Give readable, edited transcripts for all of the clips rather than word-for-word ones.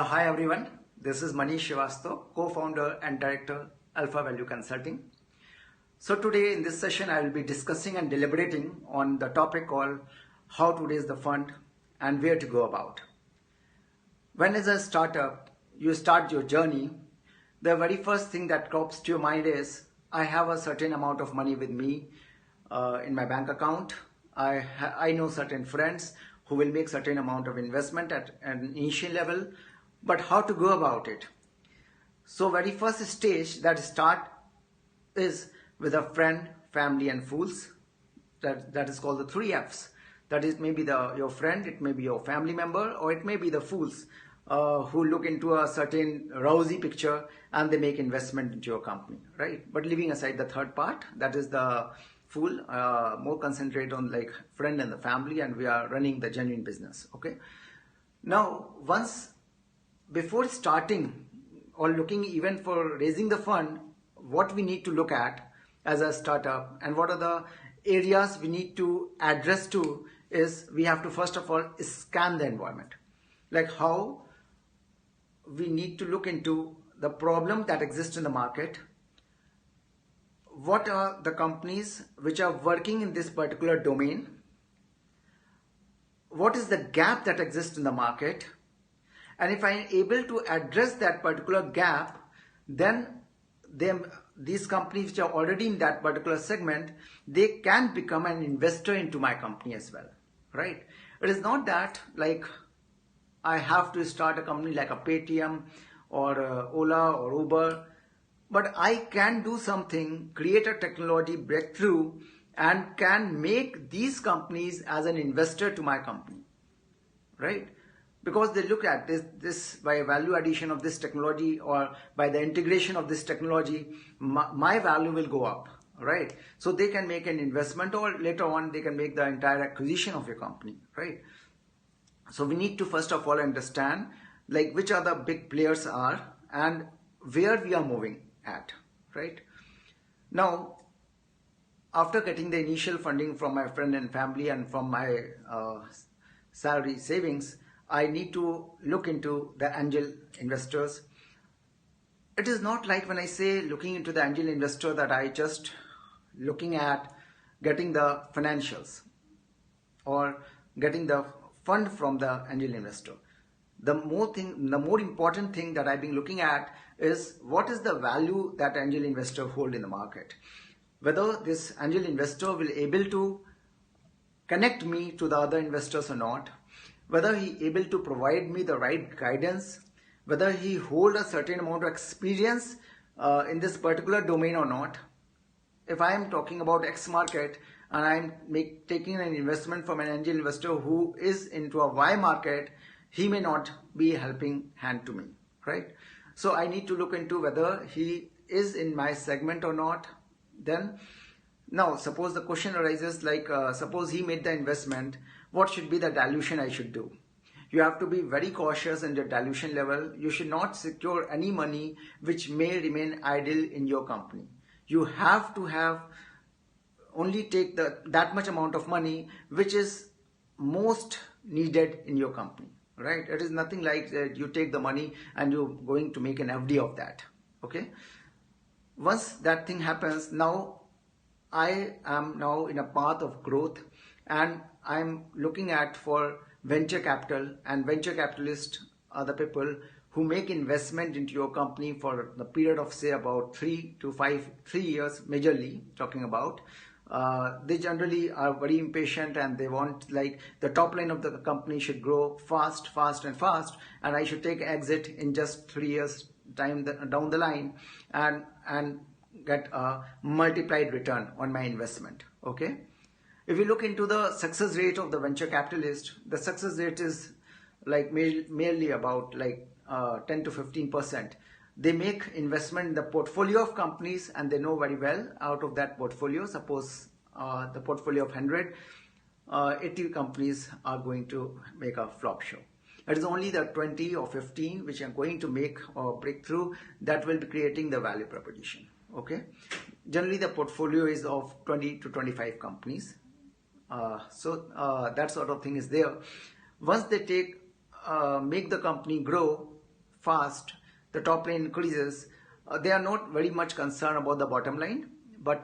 Hi everyone, this is Manish Srivastav, co-founder and director Alpha Value Consulting. So today in this session I will be discussing and deliberating on the topic called how to raise the fund and where to go about. When as a startup you start your journey, the very first thing that crops to your mind is I have a certain amount of money with me in my bank account. I know certain friends who will make certain amount of investment at an initial level, but how to go about it? So very first stage that start is with a friend, family and fools. That is called the 3 Fs. That is maybe your friend, it may be your family member, or it may be the fools who look into a certain rosy picture and they make investment into your company, right? But leaving aside the third part, that is the fool, more concentrate on like friend and the family, and we are running the genuine business, okay? Now, before starting or looking even for raising the fund, what we need to look at as a startup and what are the areas we need to address to is we have to first of all scan the environment. Like how we need to look into the problem that exists in the market. What are the companies which are working in this particular domain? What is the gap that exists in the market? And if I am able to address that particular gap, then these companies which are already in that particular segment, they can become an investor into my company as well, right? It is not that like I have to start a company like a Paytm or Ola or Uber, but I can do something, create a technology breakthrough and can make these companies as an investor to my company, right? Because they look at this by value addition of this technology or by the integration of this technology, my value will go up, right? So they can make an investment or later on they can make the entire acquisition of your company, right? So we need to first of all understand like which are the big players are and where we are moving at, right? Now, after getting the initial funding from my friend and family and from my salary savings, I need to look into the angel investors. It is not like when I say looking into the angel investor that I just looking at getting the financials or getting the fund from the angel investor. The more important thing that I've been looking at is what is the value that angel investor hold in the market. Whether this angel investor will able to connect me to the other investors or not, whether he able to provide me the right guidance, whether he hold a certain amount of experience in this particular domain or not. If I am talking about X market and I am taking an investment from an angel investor who is into a Y market, he may not be helping hand to me, right? So I need to look into whether he is in my segment or not. Then now suppose the question arises like suppose he made the investment, what should be the dilution I should do? You have to be very cautious in the dilution level. You should not secure any money which may remain idle in your company. You have to have only take that much amount of money which is most needed in your company, right? It is nothing like that you take the money and you're going to make an FD of that, okay? Once that thing happens, now I am now in a path of growth and I'm looking at for venture capital, and venture capitalists are the people who make investment into your company for the period of say about 3 years, majorly talking about. They generally are very impatient and they want like the top line of the company should grow fast and I should take exit in just 3 years time down the line and get a multiplied return on my investment, okay? If you look into the success rate of the venture capitalist, the success rate is like merely about like 10 to 15%. They make investment in the portfolio of companies and they know very well out of that portfolio, suppose the portfolio of 100, 80 companies are going to make a flop show. It is only the 20 or 15 which are going to make a breakthrough that will be creating the value proposition, okay? Generally the portfolio is of 20 to 25 companies. That sort of thing is there. Once they make the company grow, fast, the top line increases, they are not very much concerned about the bottom line. But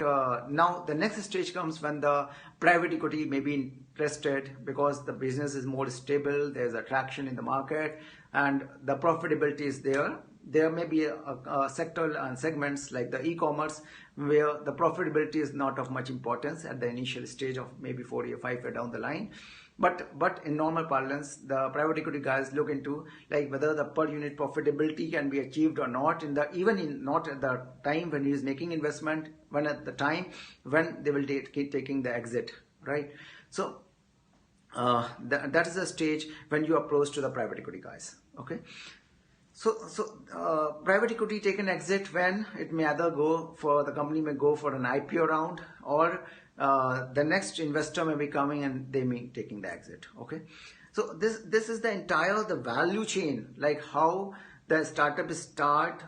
now the next stage comes when the private equity may be interested because the business is more stable, there's attraction in the market, and the profitability is there. There may be a sector and segments like the e-commerce where the profitability is not of much importance at the initial stage of maybe 4 or 5 years down the line. But in normal parlance, the private equity guys look into like whether the per unit profitability can be achieved or not not at the time when he is making investment, when at the time when they will keep taking the exit, right? So that is the stage when you approach to the private equity guys. Okay. So private equity take an exit when it may either the company may go for an IPO round, or the next investor may be coming and they may taking the exit. Okay. So this is the entire the value chain, like how the startup start,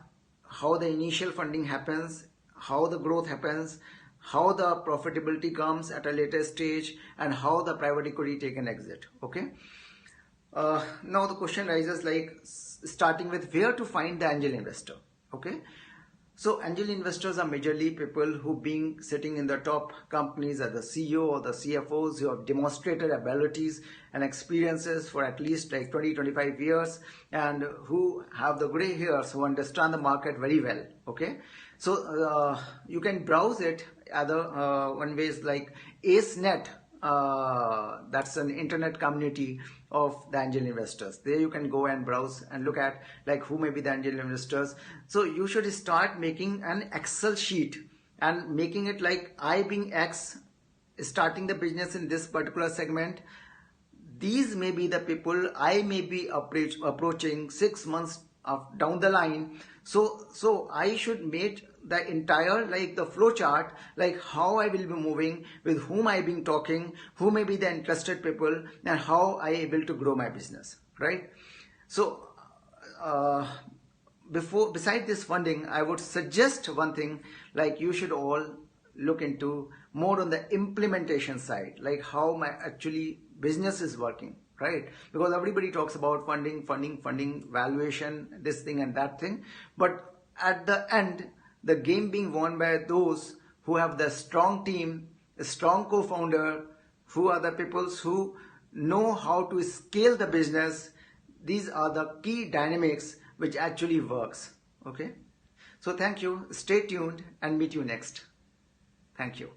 how the initial funding happens, how the growth happens, how the profitability comes at a later stage, and how the private equity take an exit. Okay. Now the question rises, like starting with where to find the angel investor. Okay, so angel investors are majorly people who being sitting in the top companies as the CEO or the CFOs who have demonstrated abilities and experiences for at least like 20-25 years, and who have the gray hairs, who understand the market very well. Okay, so you can browse it other one ways like AceNet. That's an internet community of the angel investors. There you can go and browse and look at like who may be the angel investors. So you should start making an Excel sheet and making it like I being X, starting the business in this particular segment. These may be the people I may be approaching 6 months down the line. So I should make the entire like the flow chart, like how I will be moving, with whom I been talking, who may be the interested people, and how I able to grow my business, right? So beside this funding, I would suggest one thing, like you should all look into more on the implementation side, like how my actually business is working, right? Because everybody talks about funding, valuation, this thing and that thing, but at the end, the game being won by those who have the strong team, a strong co-founder, who are the people who know how to scale the business. These are the key dynamics which actually works. Okay. So thank you. Stay tuned and meet you next. Thank you.